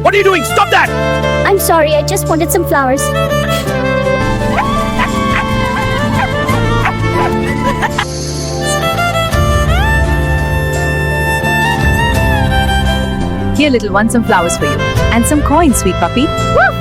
What are you doing? Stop that! I'm sorry, I just wanted some flowers. Here, little one, some flowers for you. And some coins, sweet puppy. Woo!